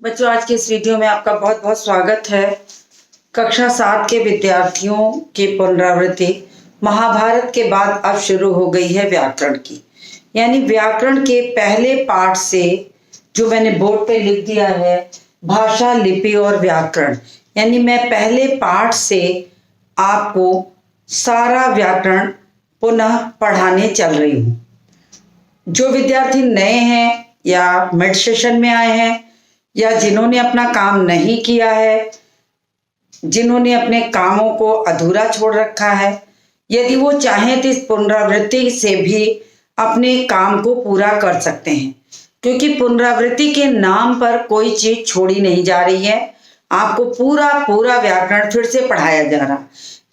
बच्चों, आज के इस वीडियो में आपका बहुत बहुत स्वागत है। कक्षा 7 के विद्यार्थियों की पुनरावृत्ति महाभारत के बाद अब शुरू हो गई है व्याकरण की। यानी व्याकरण के पहले पाठ से जो मैंने बोर्ड पे लिख दिया है, भाषा, लिपि और व्याकरण, यानी मैं पहले पाठ से आपको सारा व्याकरण पुनः पढ़ाने चल रही हूँ। जो विद्यार्थी नए हैं या मिड सेशन में आए हैं या जिन्होंने अपना काम नहीं किया है, जिन्होंने अपने कामों को अधूरा छोड़ रखा है, यदि वो चाहें तो इस पुनरावृत्ति से भी अपने काम को पूरा कर सकते हैं, क्योंकि पुनरावृत्ति के नाम पर कोई चीज छोड़ी नहीं जा रही है। आपको पूरा पूरा व्याकरण फिर से पढ़ाया जा रहा।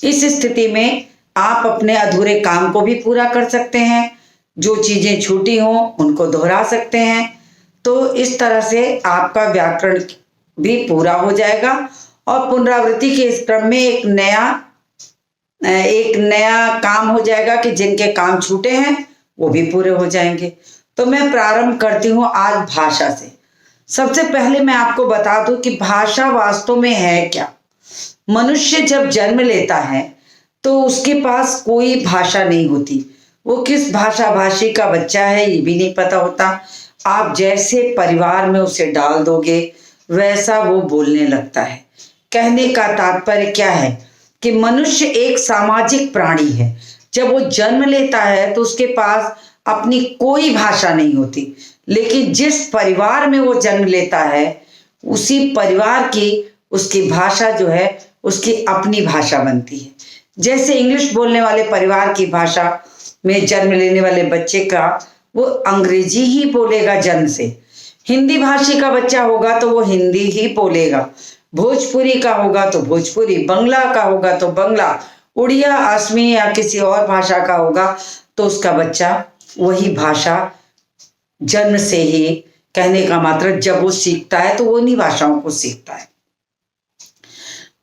इस स्थिति में आप अपने अधूरे काम को भी पूरा कर सकते हैं, जो चीजें छूटी हों उनको दोहरा सकते हैं। तो इस तरह से आपका व्याकरण भी पूरा हो जाएगा और पुनरावृत्ति के इस क्रम में एक नया काम हो जाएगा कि जिनके काम छूटे हैं वो भी पूरे हो जाएंगे। तो मैं प्रारंभ करती हूँ आज भाषा से। सबसे पहले मैं आपको बता दूं कि भाषा वास्तव में है क्या। मनुष्य जब जन्म लेता है तो उसके पास कोई भाषा नहीं होती। वो किस भाषा भाषी का बच्चा है ये भी नहीं पता होता। आप जैसे परिवार में उसे डाल दोगे वैसा वो बोलने लगता है। कहने का तात्पर्य क्या है कि मनुष्य एक सामाजिक प्राणी है। जब वो जन्म लेता है तो उसके पास अपनी कोई भाषा नहीं होती, लेकिन जिस परिवार में वो जन्म लेता है उसी परिवार की उसकी भाषा जो है उसकी अपनी भाषा बनती है। जैसे इंग्लिश बोलने वाले परिवार की भाषा में जन्म लेने वाले बच्चे का वो अंग्रेजी ही बोलेगा जन्म से। हिंदी भाषी का बच्चा होगा तो वो हिंदी ही बोलेगा। भोजपुरी का होगा तो भोजपुरी, बंगला का होगा तो बंगला, उड़िया, असमी या किसी और भाषा का होगा तो उसका बच्चा वही भाषा जन्म से ही, कहने का मतलब जब वो सीखता है तो वो उन्हीं भाषाओं को सीखता है।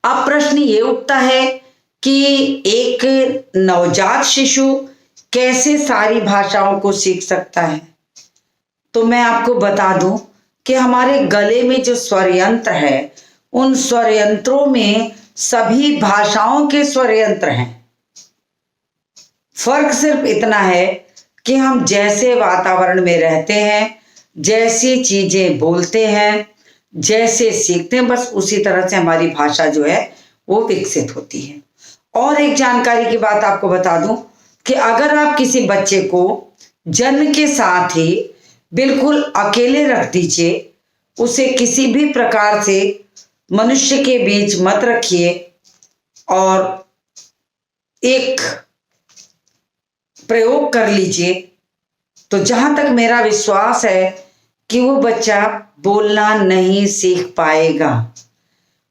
अब प्रश्न ये उठता है कि एक नवजात शिशु कैसे सारी भाषाओं को सीख सकता है। तो मैं आपको बता दूं कि हमारे गले में जो स्वर यंत्र है उन स्वर यंत्रों में सभी भाषाओं के स्वर यंत्र हैं। फर्क सिर्फ इतना है कि हम जैसे वातावरण में रहते हैं, जैसी चीजें बोलते हैं, जैसे सीखते हैं, बस उसी तरह से हमारी भाषा जो है वो विकसित होती है। और एक जानकारी की बात आपको बता दूं कि अगर आप किसी बच्चे को जन्म के साथ ही बिल्कुल अकेले रख दीजिए, उसे किसी भी प्रकार से मनुष्य के बीच मत रखिए और एक प्रयोग कर लीजिए, तो जहां तक मेरा विश्वास है कि वो बच्चा बोलना नहीं सीख पाएगा।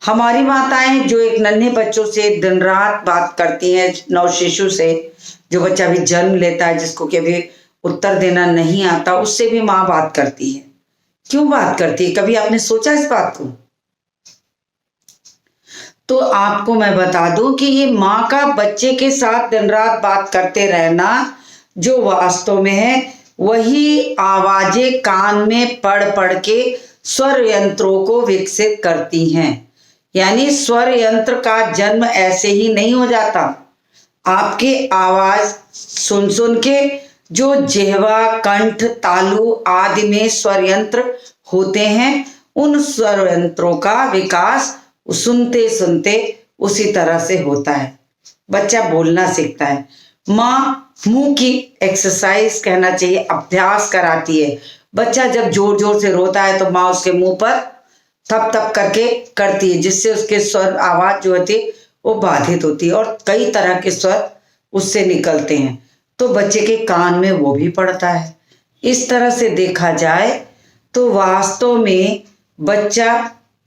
हमारी माताएं जो एक नन्हे बच्चों से दिन रात बात करती हैं, नव शिशु से, जो बच्चा भी जन्म लेता है जिसको कभी उत्तर देना नहीं आता, उससे भी माँ बात करती है। क्यों बात करती है, कभी आपने सोचा इस बात को? तो आपको मैं बता दूं कि ये माँ का बच्चे के साथ दिन रात बात करते रहना जो वास्तव में है वही आवाजें कान में पढ़ पढ़ के स्वर यंत्रों को विकसित करती हैं। यानी स्वर यंत्र का जन्म ऐसे ही नहीं हो जाता। आपके आवाज सुन सुन के जो जिह्वा, कंठ, तालु आदि में स्वर यंत्र होते हैं, उन स्वर यंत्रों का विकास सुनते सुनते उसी तरह से होता है। बच्चा बोलना सीखता है। माँ मुंह की एक्सरसाइज कहना चाहिए, अभ्यास कराती है। बच्चा जब जोर जोर से रोता है तो माँ उसके मुंह पर थप थप करके करती है, जिससे उसके स्वर आवाज जो होती है वो बाधित होती है और कई तरह के स्वर उससे निकलते हैं, तो बच्चे के कान में वो भी पड़ता है। इस तरह से देखा जाए तो वास्तव में बच्चा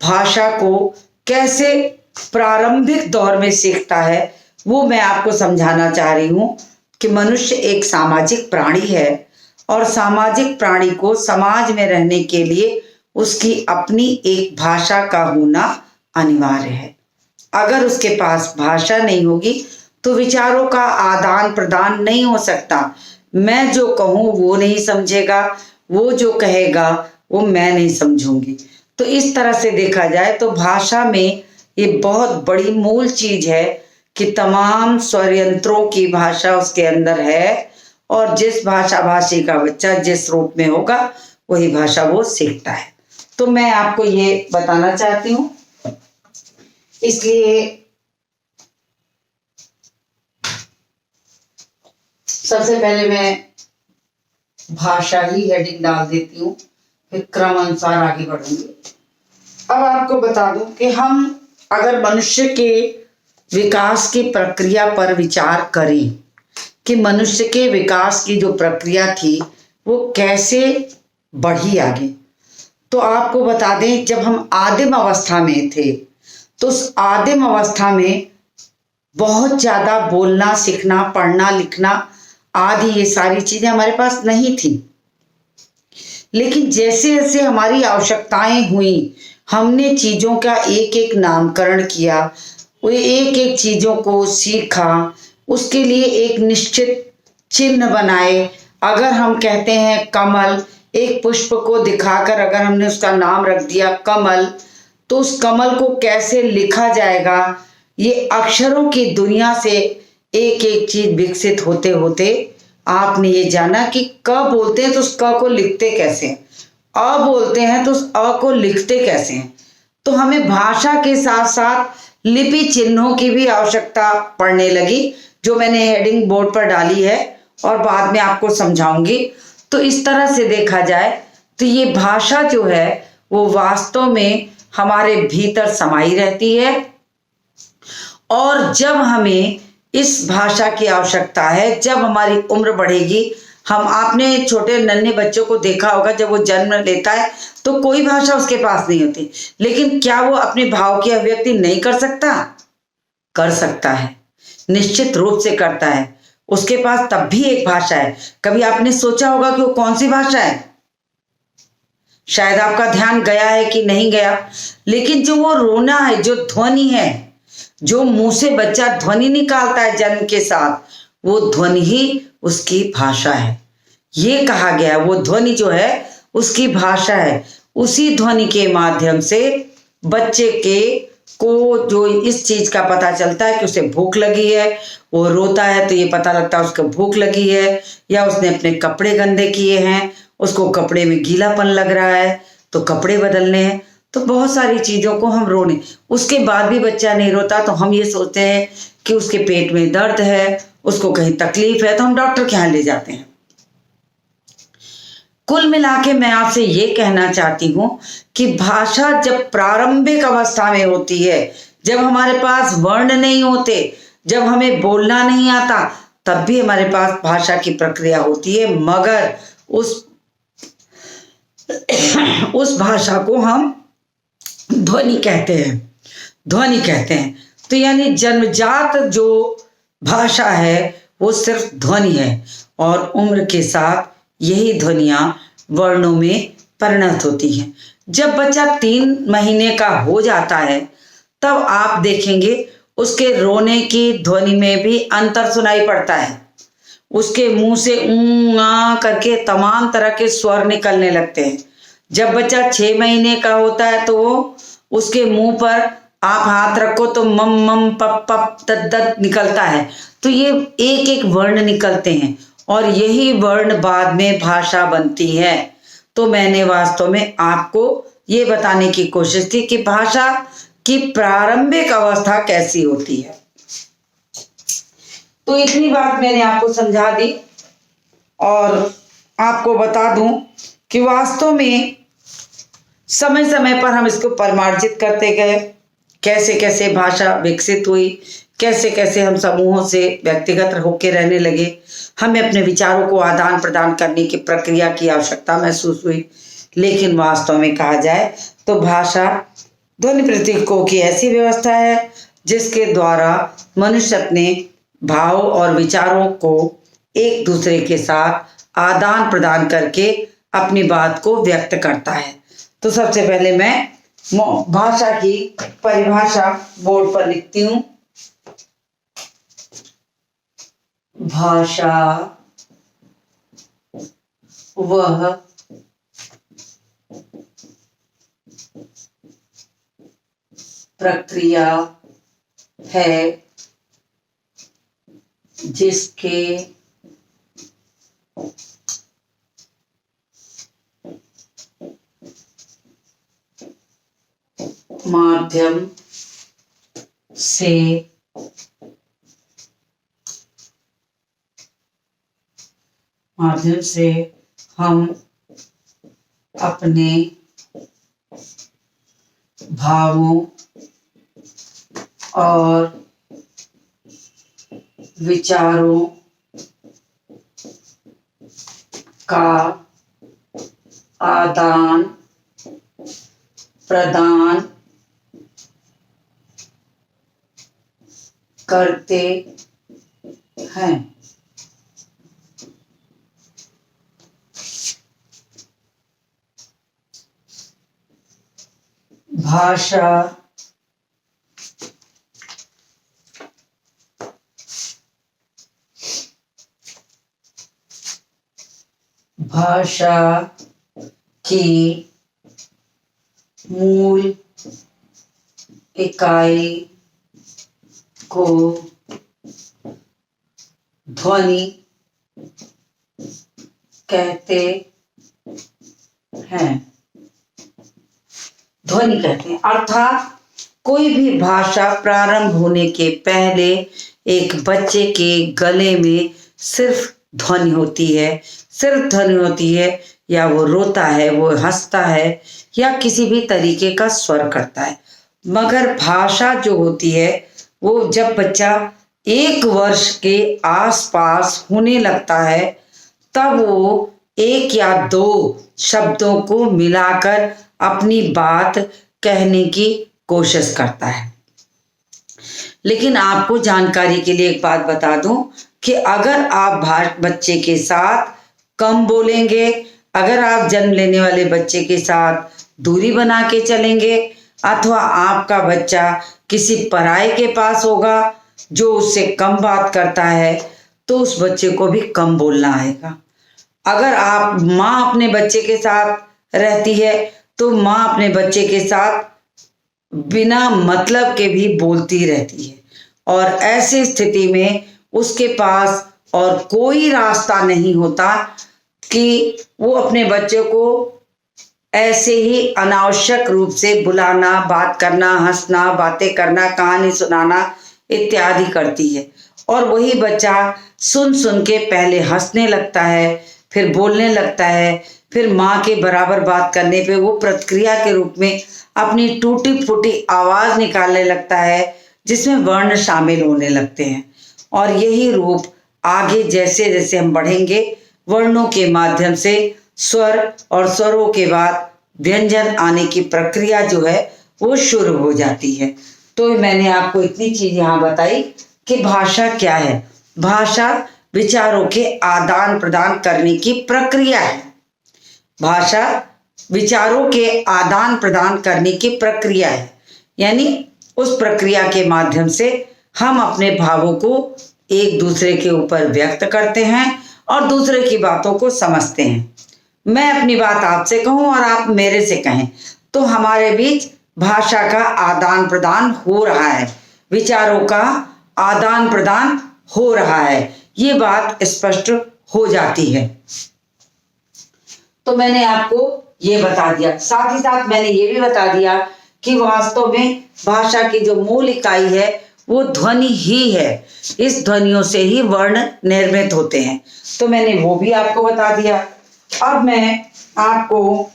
भाषा को कैसे प्रारंभिक दौर में सीखता है वो मैं आपको समझाना चाह रही हूँ कि मनुष्य एक सामाजिक प्राणी है और सामाजिक प्राणी को समाज में रहने के लिए उसकी अपनी एक भाषा का होना अनिवार्य है। अगर उसके पास भाषा नहीं होगी तो विचारों का आदान प्रदान नहीं हो सकता। मैं जो कहूँ वो नहीं समझेगा, वो जो कहेगा वो मैं नहीं समझूंगी। तो इस तरह से देखा जाए तो भाषा में ये बहुत बड़ी मूल चीज है कि तमाम स्वर यंत्रों की भाषा उसके अंदर है, और जिस भाषा भाषी का बच्चा जिस रूप में होगा वही भाषा वो सीखता है। तो मैं आपको ये बताना चाहती हूँ, इसलिए सबसे पहले मैं भाषा ही हेडिंग डाल देती हूँ, फिर क्रम अनुसार आगे बढ़ूंगी। अब आपको बता दूं कि हम अगर मनुष्य के विकास की प्रक्रिया पर विचार करें कि मनुष्य के विकास की जो प्रक्रिया थी वो कैसे बढ़ी आगे, तो आपको बता दें जब हम आदिम अवस्था में थे तो उस आदिम अवस्था में बहुत ज्यादा बोलना सीखना पढ़ना लिखना आदि ये सारी चीजें हमारे पास नहीं थी। लेकिन जैसे जैसे हमारी आवश्यकताएं हुई, हमने चीजों का एक एक नामकरण किया, वो एक एक चीजों को सीखा, उसके लिए एक निश्चित चिन्ह बनाए। अगर हम कहते हैं कमल, एक पुष्प को दिखाकर अगर हमने उसका नाम रख दिया कमल, तो उस कमल को कैसे लिखा जाएगा, ये अक्षरों की दुनिया से एक एक चीज विकसित होते होते आपने ये जाना कि क बोलते हैं तो उस क को लिखते कैसे हैं, अ बोलते हैं तो उस अ को लिखते कैसे हैं। तो हमें भाषा के साथ साथ लिपि चिन्हों की भी आवश्यकता पड़ने लगी, जो मैंने हेडिंग बोर्ड पर डाली है और बाद में आपको समझाऊंगी। तो इस तरह से देखा जाए तो ये भाषा जो है वो वास्तव में हमारे भीतर समाई रहती है, और जब हमें इस भाषा की आवश्यकता है, जब हमारी उम्र बढ़ेगी, हम आपने छोटे नन्हे बच्चों को देखा होगा, जब वो जन्म लेता है तो कोई भाषा उसके पास नहीं होती, लेकिन क्या वो अपने भाव की अभिव्यक्ति नहीं कर सकता? कर सकता है, निश्चित रूप से करता है। उसके पास तब भी एक भाषा है। कभी आपने सोचा होगा कि वो कौन सी भाषा है? शायद आपका ध्यान गया है कि नहीं गया, लेकिन जो वो रोना है, जो ध्वनि है, जो मुंह से बच्चा ध्वनि निकालता है जन्म के साथ, वो ध्वनि ही उसकी भाषा है। ये कहा गया वो ध्वनि जो है उसकी भाषा है। उसी ध्वनि के माध्यम से बच्चे के को जो इस चीज का पता चलता है कि उसे भूख लगी है, वो रोता है तो ये पता लगता है उसको भूख लगी है, या उसने अपने कपड़े गंदे किए हैं, उसको कपड़े में गीलापन लग रहा है तो कपड़े बदलने हैं। तो बहुत सारी चीजों को हम रोने, उसके बाद भी बच्चा नहीं रोता तो हम ये सोचते हैं कि उसके पेट में दर्द है, उसको कहीं तकलीफ है, तो हम डॉक्टर के यहाँ ले जाते हैं। कुल मिला के मैं आपसे ये कहना चाहती हूं कि भाषा जब प्रारंभिक अवस्था में होती है, जब हमारे पास वर्ण नहीं होते, जब हमें बोलना नहीं आता, तब भी हमारे पास भाषा की प्रक्रिया होती है, मगर उस भाषा को हम ध्वनि कहते हैं, ध्वनि कहते हैं। तो यानी जन्मजात जो भाषा है वो सिर्फ ध्वनि है, और उम्र के साथ यही ध्वनियां वर्णों में परिणत होती हैं। जब बच्चा 3 महीने का हो जाता है तब आप देखेंगे उसके रोने की ध्वनि में भी अंतर सुनाई पड़ता है। उसके मुंह से ऊं आ करके तमाम तरह के स्वर निकलने लगते हैं। जब बच्चा 6 महीने का होता है तो उसके मुंह पर आप हाथ रखो तो मम मम पप पप तद्दत निकलता है। तो ये एक एक वर्ण निकलते हैं और यही वर्ण बाद में भाषा बनती है। तो मैंने वास्तव में आपको ये बताने की कोशिश की कि भाषा की प्रारंभिक अवस्था कैसी होती है। तो इतनी बात मैंने आपको समझा दी, और आपको बता दूं कि वास्तव में समय समय पर हम इसको परिमार्जित करते गए, कैसे कैसे भाषा विकसित हुई, कैसे कैसे हम समूहों से व्यक्तिगत होकर रहने लगे, हमें अपने विचारों को आदान प्रदान करने की प्रक्रिया की आवश्यकता महसूस हुई। लेकिन वास्तव में कहा जाए तो भाषा ध्वनि प्रतीकों की ऐसी व्यवस्था है जिसके द्वारा मनुष्य अपने भाव और विचारों को एक दूसरे के साथ आदान प्रदान करके अपनी बात को व्यक्त करता है। तो सबसे पहले मैं भाषा की परिभाषा बोर्ड पर लिखती हूं। भाषा वह प्रक्रिया है जिसके माध्यम से हम अपने भावों और विचारों का आदान प्रदान करते हैं। भाषा की मूल इकाई को ध्वनि कहते हैं। ध्वनि कहते हैं अर्थात कोई भी भाषा प्रारंभ होने के पहले एक बच्चे के गले में सिर्फ ध्वनि होती है, सिर्फ ध्वनि होती है, या वो रोता है, वो हंसता है, या किसी भी तरीके का स्वर करता है। मगर भाषा जो होती है वो जब बच्चा 1 वर्ष के आसपास होने लगता है तब वो 1 या 2 शब्दों को मिलाकर अपनी बात कहने की कोशिश करता है। लेकिन आपको जानकारी के लिए एक बात बता दूं कि अगर आप बच्चे के साथ कम बोलेंगे, अगर आप जन्म लेने वाले बच्चे के साथ दूरी बना के चलेंगे, अथवा आपका बच्चा किसी पराये के पास होगा जो उससे कम बात करता है, तो उस बच्चे को भी कम बोलना आएगा। अगर आप माँ अपने बच्चे के साथ रहती है तो माँ अपने बच्चे के साथ बिना मतलब के भी बोलती रहती है, और ऐसी स्थिति में उसके पास और कोई रास्ता नहीं होता कि वो अपने बच्चे को ऐसे ही अनावश्यक रूप से बुलाना, बात करना, हंसना, बातें करना, कहानी सुनाना इत्यादि करती है। और वही बच्चा सुन सुन के पहले हंसने लगता है, फिर बोलने लगता है, फिर माँ के बराबर बात करने पे वो प्रतिक्रिया के रूप में अपनी टूटी फूटी आवाज़ निकालने लगता है जिसमें वर्ण शामिल होने लगते हैं। और यही रूप आगे जैसे जैसे हम बढ़ेंगे वर्णों के माध्यम से स्वर और स्वरों के बाद व्यंजन आने की प्रक्रिया जो है वो शुरू हो जाती है। तो मैंने आपको इतनी चीज यहाँ बताई कि भाषा क्या है। भाषा विचारों के आदान प्रदान करने की प्रक्रिया है। भाषा विचारों के आदान प्रदान करने की प्रक्रिया है, यानी उस प्रक्रिया के माध्यम से हम अपने भावों को एक दूसरे के ऊपर व्यक्त करते हैं और दूसरे की बातों को समझते हैं। मैं अपनी बात आपसे कहूं और आप मेरे से कहें तो हमारे बीच भाषा का आदान प्रदान हो रहा है, विचारों का आदान प्रदान हो रहा है, ये बात स्पष्ट हो जाती है। तो मैंने आपको ये बता दिया, साथ ही साथ मैंने ये भी बता दिया कि वास्तव में भाषा की जो मूल इकाई है वो ध्वनि ही है। इस ध्वनियों से ही वर्ण निर्मित होते हैं, तो मैंने वो भी आपको बता दिया। अब मैं आपको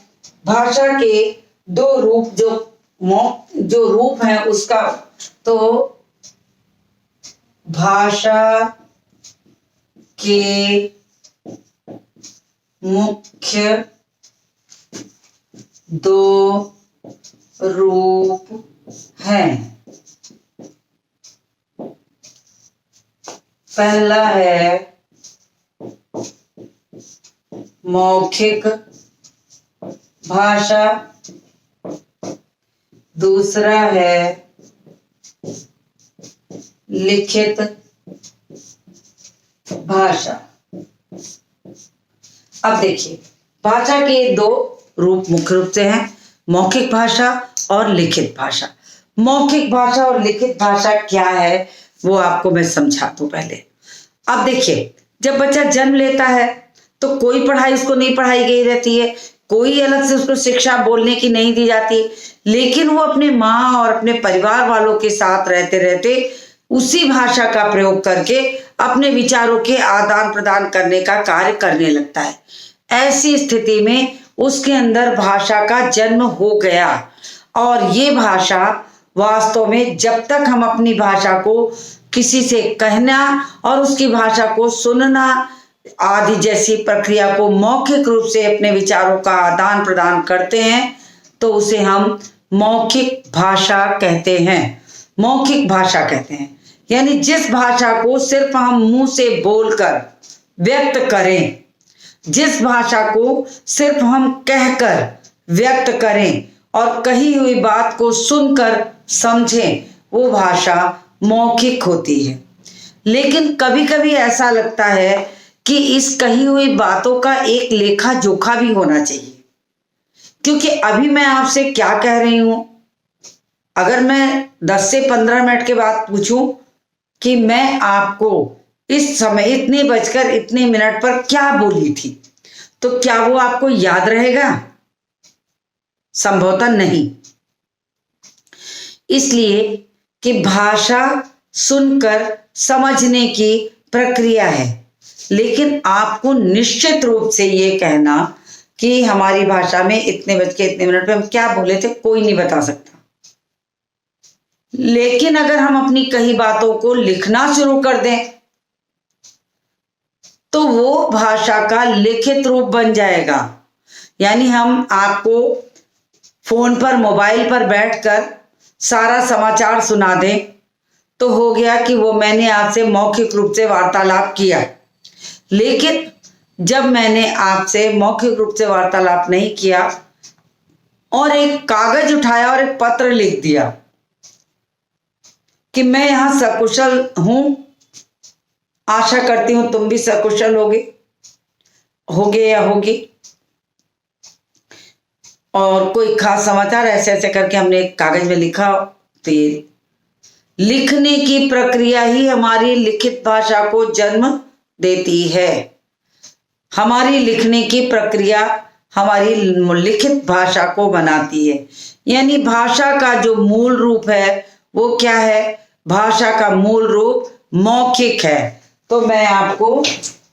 भाषा के 2 रूप जो रूप हैं उसका, तो भाषा के मुख्य 2 रूप हैं। पहला है मौखिक भाषा, दूसरा है लिखित भाषा। अब देखिए भाषा के 2 रूप मुख्य रूप से हैं। मौखिक भाषा और लिखित भाषा। मौखिक भाषा और लिखित भाषा क्या है वो आपको मैं समझा दूं पहले। अब देखिए, जब बच्चा जन्म लेता है तो कोई पढ़ाई उसको नहीं पढ़ाई गई रहती है, कोई अलग से उसको शिक्षा बोलने की नहीं दी जाती, लेकिन वो अपने माँ और अपने परिवार वालों के साथ रहते रहते उसी भाषा का प्रयोग करके अपने विचारों के आदान प्रदान करने का कार्य करने लगता है। ऐसी स्थिति में उसके अंदर भाषा का जन्म हो गया, और ये भाषा वास्तव में जब तक हम अपनी भाषा को किसी से कहना और उसकी भाषा को सुनना आदि जैसी प्रक्रिया को मौखिक रूप से अपने विचारों का आदान प्रदान करते हैं तो उसे हम मौखिक भाषा कहते हैं। मौखिक भाषा कहते हैं यानी जिस भाषा को सिर्फ हम मुंह से बोलकर व्यक्त करें, जिस भाषा को सिर्फ हम कहकर व्यक्त करें और कही हुई बात को सुनकर समझें, वो भाषा मौखिक होती है। लेकिन कभी कभी ऐसा लगता है कि इस कही हुई बातों का एक लेखा जोखा भी होना चाहिए, क्योंकि अभी मैं आपसे क्या कह रही हूं, अगर मैं 10 से 15 मिनट के बाद पूछूं कि मैं आपको इस समय इतने बजकर इतने मिनट पर क्या बोली थी, तो क्या वो आपको याद रहेगा? संभवतः नहीं। इसलिए कि भाषा सुनकर समझने की प्रक्रिया है, लेकिन आपको निश्चित रूप से ये कहना कि हमारी भाषा में इतने बज के इतने मिनट पे हम क्या बोले थे कोई नहीं बता सकता। लेकिन अगर हम अपनी कही बातों को लिखना शुरू कर दें तो वो भाषा का लिखित रूप बन जाएगा। यानी हम आपको फोन पर मोबाइल पर बैठकर सारा समाचार सुना दें तो हो गया कि वो मैंने आपसे मौखिक रूप से वार्तालाप किया। लेकिन जब मैंने आपसे मौखिक रूप से वार्तालाप नहीं किया और एक कागज उठाया और एक पत्र लिख दिया कि मैं यहां सकुशल हूं, आशा करती हूं तुम भी सकुशल होगे या होगी, और कोई खास समाचार ऐसे ऐसे करके हमने एक कागज में लिखा, तो ये लिखने की प्रक्रिया ही हमारी लिखित भाषा को जन्म देती है। हमारी लिखने की प्रक्रिया हमारी लिखित भाषा को बनाती है। यानी भाषा का जो मूल रूप है वो क्या है? भाषा का मूल रूप मौखिक है। तो मैं आपको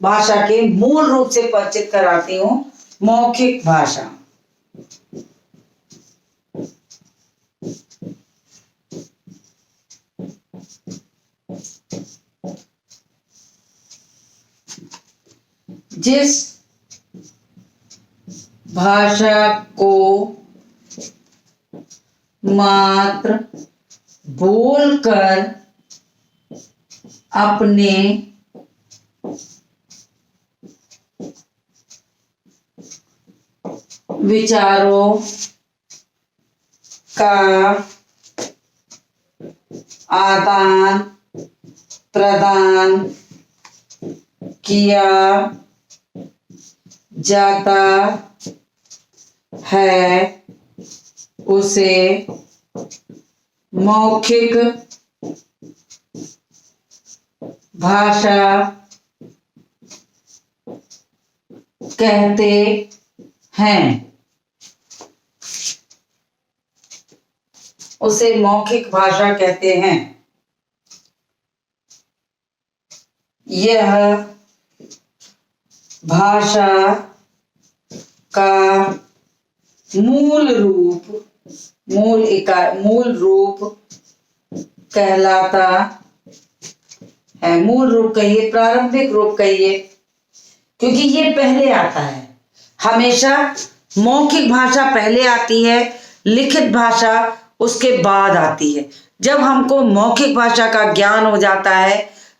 भाषा के मूल रूप से परिचित कराती हूं। मौखिक भाषा, जिस भाषा को मात्र बोलकर अपने विचारों का आदान प्रदान किया जाता है उसे मौखिक भाषा कहते हैं। उसे मौखिक भाषा कहते हैं। यह भाषा का मूल रूप कहलाता है। मूल रूप कहिए, प्रारंभिक रूप कहिए, क्योंकि ये पहले आता है। हमेशा मौखिक भाषा पहले आती है, लिखित भाषा उसके बाद आती है। जब हमको मौखिक भाषा का ज्ञान हो जाता है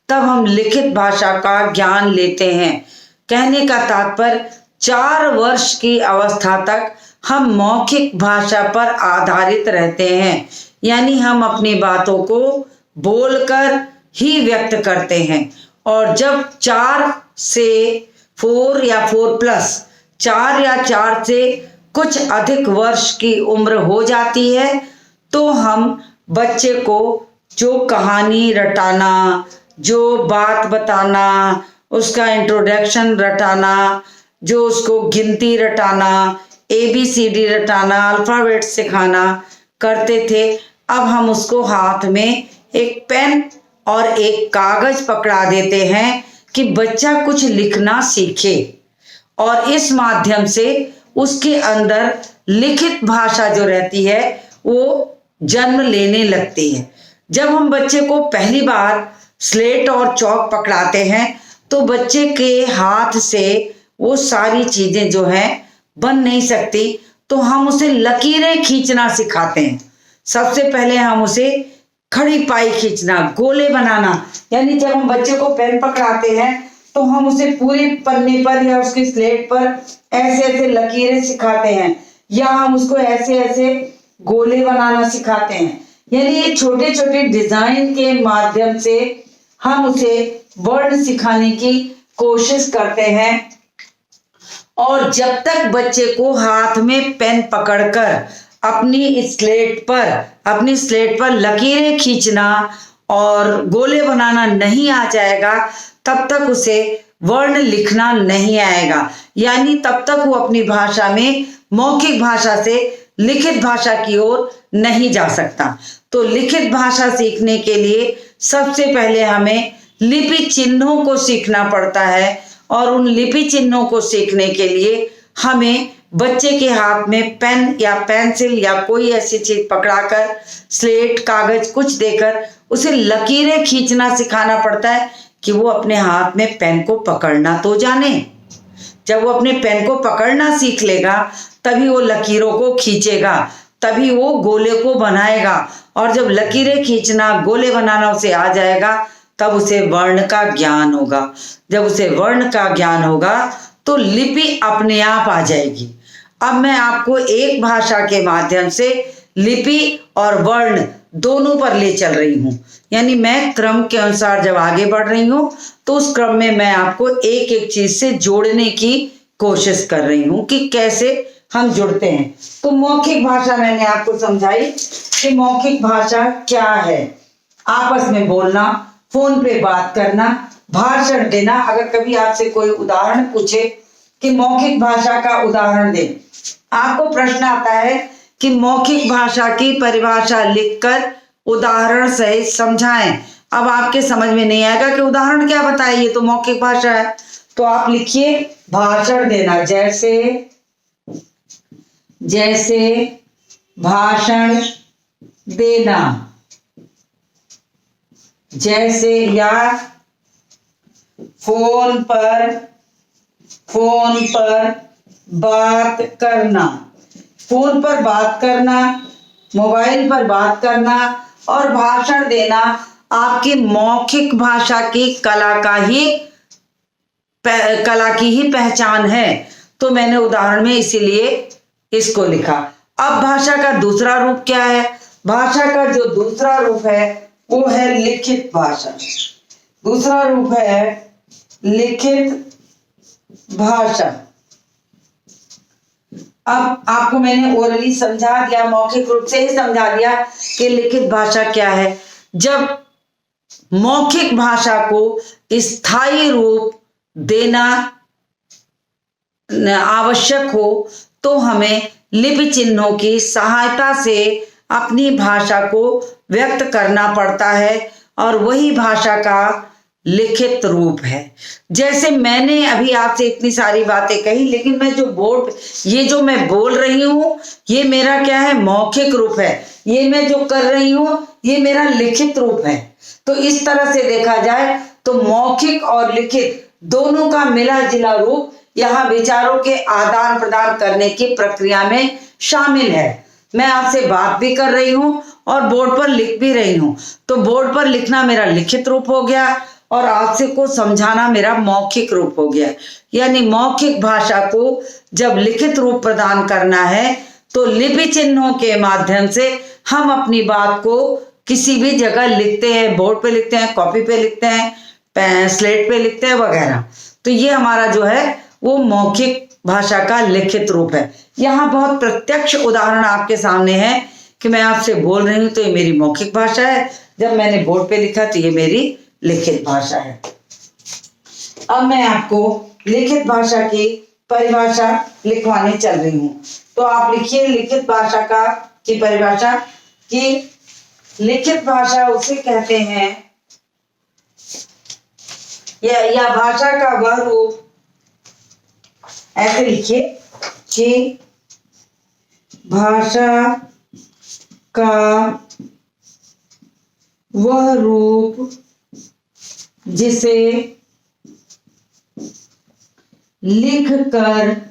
तब हम लिखित भाषा का ज्ञान लेते हैं। कहने का तात्पर्य 4 वर्ष की अवस्था तक हम मौखिक भाषा पर आधारित रहते हैं, यानी हम अपनी बातों को बोलकर ही व्यक्त करते हैं। और जब 4 से 4 या 4 प्लस 4 या 4 से कुछ अधिक वर्ष की उम्र हो जाती है तो हम बच्चे को जो कहानी रटाना, जो बात बताना, उसका इंट्रोडक्शन रटाना, जो उसको गिनती रटाना, ABCD रटाना, अल्फ़ाबेट सिखाना करते थे, अब हम उसको हाथ में एक पेन और एक कागज पकड़ा देते हैं कि बच्चा कुछ लिखना सीखे और इस माध्यम से उसके अंदर लिखित भाषा जो रहती है वो जन्म लेने लगती है। जब हम बच्चे को पहली बार स्लेट और चौक पकड़ाते हैं तो बच्चे के हाथ से वो सारी चीजें जो हैं बन नहीं सकती, तो हम उसे लकीरें खींचना सिखाते हैं। सबसे पहले हम उसे खड़ी पाई खींचना, गोले बनाना, यानी जब हम बच्चे को पेन पकड़ाते हैं तो हम उसे पूरे पन्ने पर या उसकी स्लेट पर ऐसे ऐसे लकीरें सिखाते हैं या हम उसको ऐसे ऐसे गोले बनाना सिखाते हैं। यानी ये छोटे छोटे डिजाइन के माध्यम से हम उसे वर्ड सिखाने की कोशिश करते हैं। और जब तक बच्चे को हाथ में पेन पकड़कर अपनी स्लेट पर लकीरें खींचना और गोले बनाना नहीं आ जाएगा, तब तक उसे वर्ण लिखना नहीं आएगा, यानी तब तक वो अपनी भाषा में मौखिक भाषा से लिखित भाषा की ओर नहीं जा सकता। तो लिखित भाषा सीखने के लिए सबसे पहले हमें लिपि चिन्हों को सीखना पड़ता है और उन लिपि चिन्हों को सीखने के लिए हमें बच्चे के हाथ में पेन या पेंसिल या कोई ऐसी चीज पकड़ाकर, स्लेट, कागज कुछ देकर उसे लकीरें खींचना सिखाना पड़ता है कि वो अपने हाथ में पेन को पकड़ना तो जाने। जब वो अपने पेन को पकड़ना सीख लेगा तभी वो लकीरों को खींचेगा, तभी वो गोले को बनाएगा और जब लकीरें खींचना, गोले बनाना उसे आ जाएगा तब उसे वर्ण का ज्ञान होगा। जब उसे वर्ण का ज्ञान होगा तो लिपि अपने आप आ जाएगी। अब मैं आपको एक भाषा के माध्यम से लिपि और वर्ण दोनों पर ले चल रही हूँ, यानी मैं क्रम के अनुसार जब आगे बढ़ रही हूँ तो उस क्रम में मैं आपको एक एक चीज से जोड़ने की कोशिश कर रही हूँ कि कैसे हम जुड़ते हैं। तो मौखिक भाषा मैंने आपको समझाई कि मौखिक भाषा क्या है। आपस में बोलना, फोन पे बात करना, भाषण देना। अगर कभी आपसे कोई उदाहरण पूछे कि मौखिक भाषा का उदाहरण दे, आपको प्रश्न आता है कि मौखिक भाषा की परिभाषा लिखकर उदाहरण सहित समझाएं। अब आपके समझ में नहीं आएगा कि उदाहरण क्या बताए, ये तो मौखिक भाषा है। तो आप लिखिए भाषण देना, जैसे भाषण देना, जैसे, या फोन पर बात करना, फोन पर बात करना, मोबाइल पर बात करना और भाषण देना आपकी मौखिक भाषा की कला की ही पहचान है। तो मैंने उदाहरण में इसीलिए इसको लिखा। अब भाषा का दूसरा रूप क्या है? भाषा का जो दूसरा रूप है वो है लिखित भाषा। दूसरा रूप है लिखित भाषा। अब आपको मैंने ओरली समझा दिया, मौखिक रूप से ही समझा दिया कि लिखित भाषा क्या है। जब मौखिक भाषा को स्थायी रूप देना आवश्यक हो तो हमें लिपि चिन्हों की सहायता से अपनी भाषा को व्यक्त करना पड़ता है और वही भाषा का लिखित रूप है। जैसे मैंने अभी आपसे इतनी सारी बातें कही, लेकिन मैं ये जो मैं बोल रही हूँ ये मेरा क्या है? मौखिक रूप है। ये मैं जो कर रही हूँ ये मेरा लिखित रूप है। तो इस तरह से देखा जाए तो मौखिक और लिखित दोनों का मिला जुला रूप यहाँ विचारों के आदान प्रदान करने की प्रक्रिया में शामिल है। मैं आपसे बात भी कर रही हूँ और बोर्ड पर लिख भी रही हूँ, तो बोर्ड पर लिखना मेरा लिखित रूप हो गया और आपसे को समझाना मेरा मौखिक रूप हो गया। यानी मौखिक भाषा को जब लिखित रूप प्रदान करना है तो लिपि चिन्हों के माध्यम से हम अपनी बात को किसी भी जगह लिखते हैं, बोर्ड पे लिखते हैं, कॉपी पे लिखते हैं, स्लेट पे लिखते हैं वगैरह। तो ये हमारा जो है वो मौखिक भाषा का लिखित रूप है। यहाँ बहुत प्रत्यक्ष उदाहरण आपके सामने है कि मैं आपसे बोल रही हूँ तो ये मेरी मौखिक भाषा है, जब मैंने बोर्ड पे लिखा तो ये मेरी लिखित भाषा है। अब मैं आपको लिखित भाषा की परिभाषा लिखवाने चल रही हूँ। तो आप लिखिए लिखित भाषा की परिभाषा कि लिखित भाषा उसे कहते हैं या भाषा का वह रूप, ऐसे लिखिए कि भाषा का वह रूप जिसे लिखकर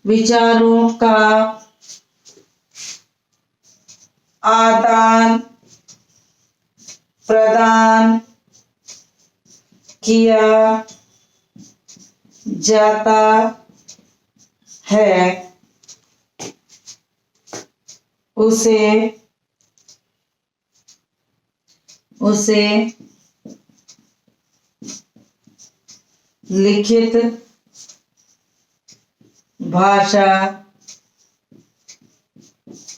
विचारों का आदान प्रदान किया जाता है, उसे लिखित भाषा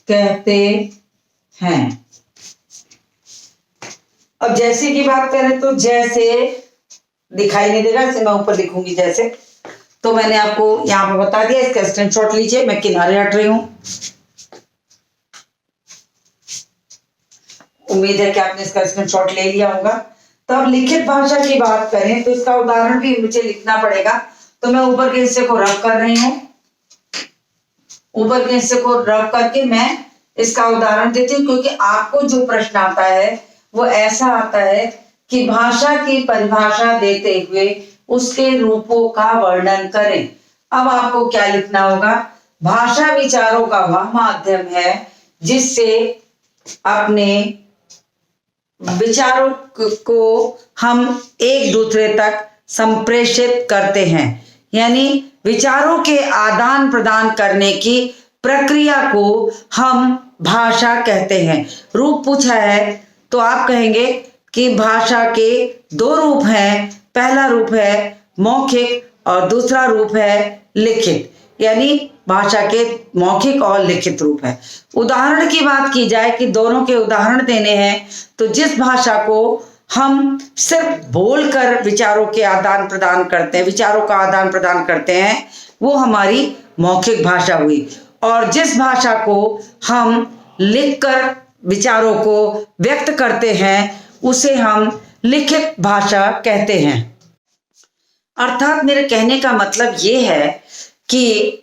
कहते हैं। अब जैसे की बात करें तो जैसे दिखाई नहीं देगा, इसे मैं ऊपर लिखूंगी जैसे, तो मैंने आपको यहाँ पे बता दिया, इसका स्क्रीनशॉट लीजिए, मैं किनारे हट रही हूं। उम्मीद है कि आपने इसका स्क्रीनशॉट ले लिया होगा। तो अब लिखित भाषा की बात करें तो इसका उदाहरण भी मुझे लिखना पड़ेगा, तो मैं ऊपर के हिस्से को रब कर रही हूं। ऊपर के हिस्से को रब करके मैं इसका उदाहरण देती हूँ, क्योंकि आपको जो प्रश्न आता है वो ऐसा आता है कि भाषा की परिभाषा देते हुए उसके रूपों का वर्णन करें। अब आपको क्या लिखना होगा? भाषा विचारों का वह माध्यम है जिससे अपने विचारों को हम एक दूसरे तक संप्रेषित करते हैं, यानी विचारों के आदान प्रदान करने की प्रक्रिया को हम भाषा कहते हैं। रूप पूछा है तो आप कहेंगे कि भाषा के दो रूप हैं, पहला रूप है मौखिक और दूसरा रूप है लिखित, यानी भाषा के मौखिक और लिखित रूप है। उदाहरण की बात की जाए कि दोनों के उदाहरण देने हैं, तो जिस भाषा को हम सिर्फ बोलकर विचारों का आदान प्रदान करते हैं वो हमारी मौखिक भाषा हुई, और जिस भाषा को हम लिखकर विचारों को व्यक्त करते हैं उसे हम लिखित भाषा कहते हैं। अर्थात मेरे कहने का मतलब ये है कि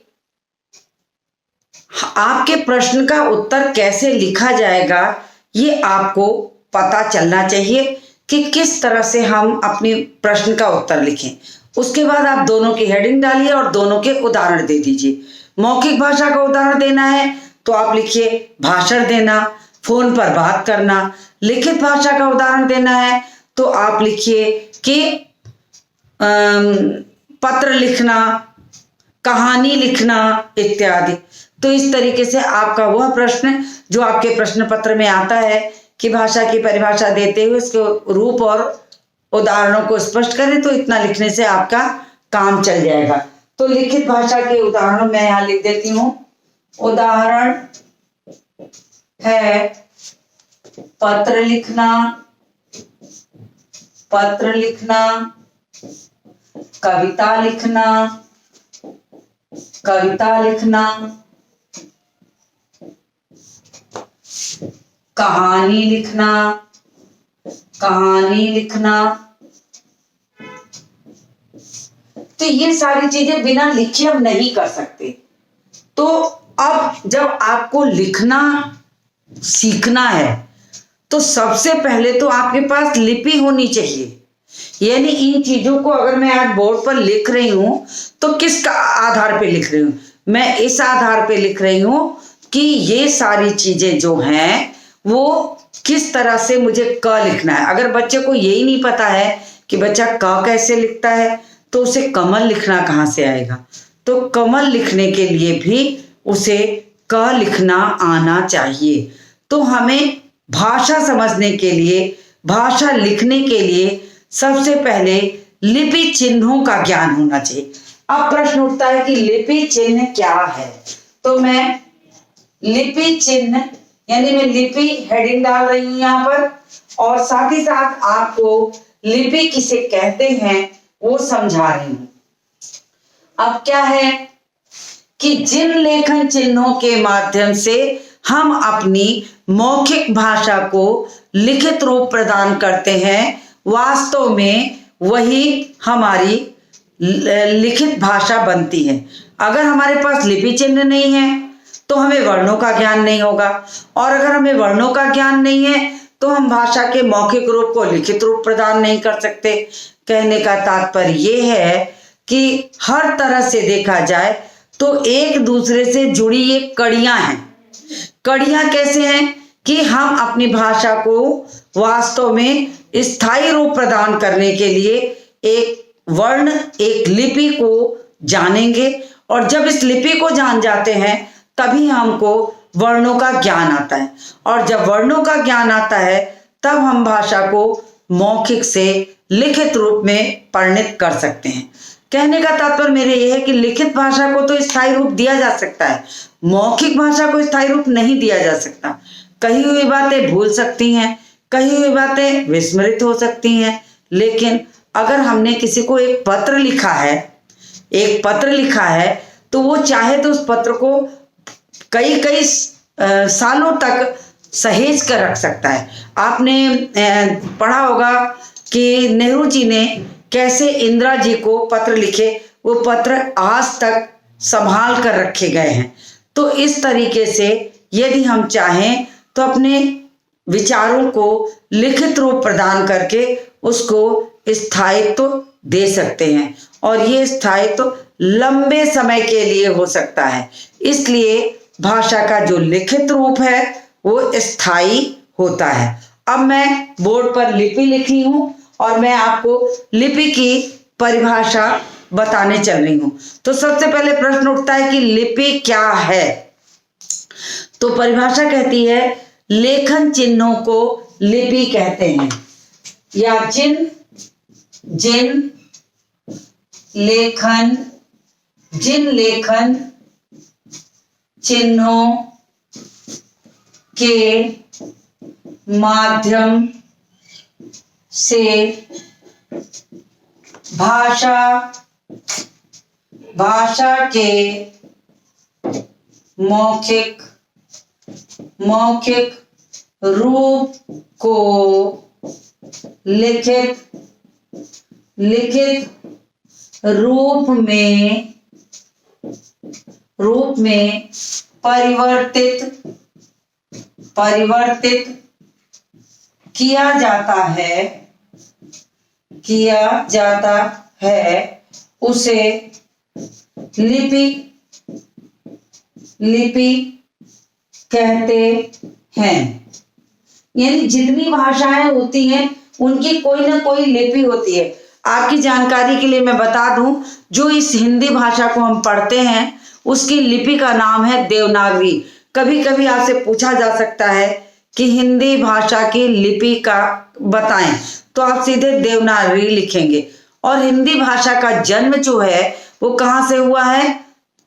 आपके प्रश्न का उत्तर कैसे लिखा जाएगा ये आपको पता चलना चाहिए कि किस तरह से हम अपनी प्रश्न का उत्तर लिखें। उसके बाद आप दोनों की हेडिंग डालिए और दोनों के उदाहरण दे दीजिए। मौखिक भाषा का उदाहरण देना है तो आप लिखिए भाषण देना, फोन पर बात करना। लिखित भाषा का उदाहरण देना है तो आप लिखिए कि पत्र लिखना, कहानी लिखना इत्यादि। तो इस तरीके से आपका वह प्रश्न जो आपके प्रश्न पत्र में आता है कि भाषा की परिभाषा देते हुए उसके रूप और उदाहरणों को स्पष्ट करें, तो इतना लिखने से आपका काम चल जाएगा। तो लिखित भाषा के उदाहरण मैं यहाँ लिख देती हूँ। उदाहरण है पत्र लिखना, कविता लिखना, कहानी लिखना। तो ये सारी चीजें बिना लिखे हम नहीं कर सकते। तो अब जब आपको लिखना सीखना है तो सबसे पहले तो आपके पास लिपि होनी चाहिए, यानी इन चीजों को अगर मैं आज बोर्ड पर लिख रही हूं तो किस आधार पे लिख रही हूं? मैं इस आधार पे लिख रही हूं कि ये सारी चीजें जो हैं वो किस तरह से मुझे क लिखना है। अगर बच्चे को यही नहीं पता है कि बच्चा क कैसे लिखता है तो उसे कमल लिखना कहाँ से आएगा? तो कमल लिखने के लिए भी उसे क लिखना आना चाहिए। तो हमें भाषा समझने के लिए भाषा लिखने के लिए सबसे पहले लिपि चिन्हों का ज्ञान होना चाहिए। अब प्रश्न उठता है कि लिपि चिन्ह क्या है? तो मैं लिपि चिन्ह यानी मैं लिपि हेडिंग डाल रही हूं यहाँ पर, और साथ ही साथ आपको लिपि किसे कहते हैं वो समझा रही हूं। अब क्या है कि जिन लेखन चिन्हों के माध्यम से हम अपनी मौखिक भाषा को लिखित रूप प्रदान करते हैं, वास्तव में वही हमारी लिखित भाषा बनती है। अगर हमारे पास लिपि चिन्ह नहीं है तो हमें वर्णों का ज्ञान नहीं होगा, और अगर हमें वर्णों का ज्ञान नहीं है तो हम भाषा के मौखिक रूप को लिखित रूप प्रदान नहीं कर सकते। कहने का तात्पर्य यह है कि हर तरह से देखा जाए तो एक दूसरे से जुड़ी ये कड़ियां हैं। कड़ियां कैसे हैं कि हम अपनी भाषा को वास्तव में स्थायी रूप प्रदान करने के लिए एक वर्ण, एक लिपि को जानेंगे, और जब इस लिपि को जान जाते हैं तभी हमको वर्णों का ज्ञान आता है, और जब वर्णों का ज्ञान आता है तब हम भाषा को मौखिक से लिखित रूप में परिणित कर सकते हैं। कहने का तात्पर्य मेरे यह है कि लिखित भाषा को तो स्थायी रूप दिया जा सकता है, मौखिक भाषा को स्थायी रूप नहीं दिया जा सकता। कही हुई बातें भूल सकती हैं, कही हुई बातें विस्मृत हो सकती हैं, लेकिन अगर हमने किसी को एक पत्र लिखा है तो वो चाहे तो उस पत्र को कई सालों तक सहेज कर रख सकता है। आपने पढ़ा होगा कि नेहरू जी ने कैसे इंदिरा जी को पत्र लिखे, वो पत्र आज तक संभाल कर रखे गए हैं। तो इस तरीके से यदि हम चाहें तो अपने विचारों को लिखित रूप प्रदान करके उसको स्थायित्व दे सकते हैं, और ये स्थायित्व लंबे समय के लिए हो सकता है। इसलिए भाषा का जो लिखित रूप है वो स्थायी होता है। अब मैं बोर्ड पर लिपि लिखी हूं और मैं आपको लिपि की परिभाषा बताने चल रही हूं। तो सबसे पहले प्रश्न उठता है कि लिपि क्या है? तो परिभाषा कहती है लेखन चिन्हों को लिपि कहते हैं, या जिन लेखन चिन्हों के माध्यम से भाषा के मौखिक रूप को लिखित रूप में परिवर्तित किया जाता है उसे लिपि कहते हैं। यानी जितनी भाषाएं होती हैं उनकी कोई ना कोई लिपि होती है। आपकी जानकारी के लिए मैं बता दूं, जो इस हिंदी भाषा को हम पढ़ते हैं उसकी लिपि का नाम है देवनागरी। कभी कभी आपसे पूछा जा सकता है कि हिंदी भाषा की लिपि का बताएं, तो आप सीधे देवनागरी लिखेंगे। और हिंदी भाषा का जन्म जो है वो कहाँ से हुआ है?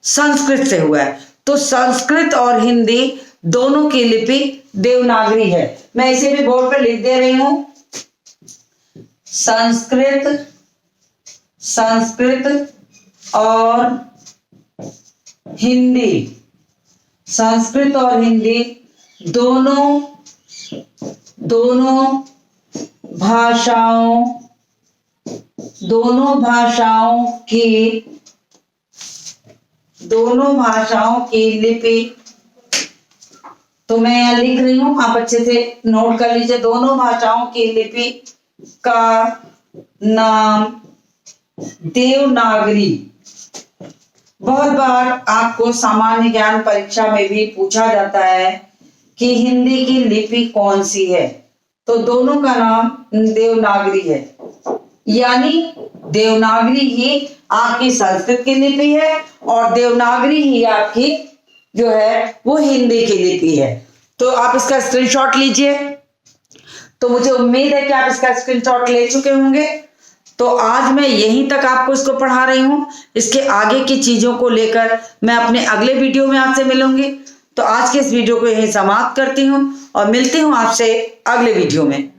संस्कृत से हुआ है। तो संस्कृत और हिंदी दोनों की लिपि देवनागरी है। मैं इसे भी बोर्ड पर लिख दे रही हूं। संस्कृत और हिंदी दोनों भाषाओं की लिपि, तो मैं यहाँ लिख रही हूं, आप अच्छे से नोट कर लीजिए। दोनों भाषाओं की लिपि का नाम देवनागरी। बहुत बार आपको सामान्य ज्ञान परीक्षा में भी पूछा जाता है कि हिंदी की लिपि कौन सी है, तो दोनों का नाम देवनागरी है। यानी देवनागरी ही आपकी संस्कृत की लिपि है और देवनागरी ही आपकी जो है वो हिंदी की लिपि है। तो आप इसका स्क्रीनशॉट लीजिए। तो मुझे उम्मीद है कि आप इसका स्क्रीनशॉट ले चुके होंगे। तो आज मैं यहीं तक आपको इसको पढ़ा रही हूँ। इसके आगे की चीजों को लेकर मैं अपने अगले वीडियो में आपसे मिलूंगी। तो आज के इस वीडियो को यहीं समाप्त करती हूँ और मिलती हूँ आपसे अगले वीडियो में।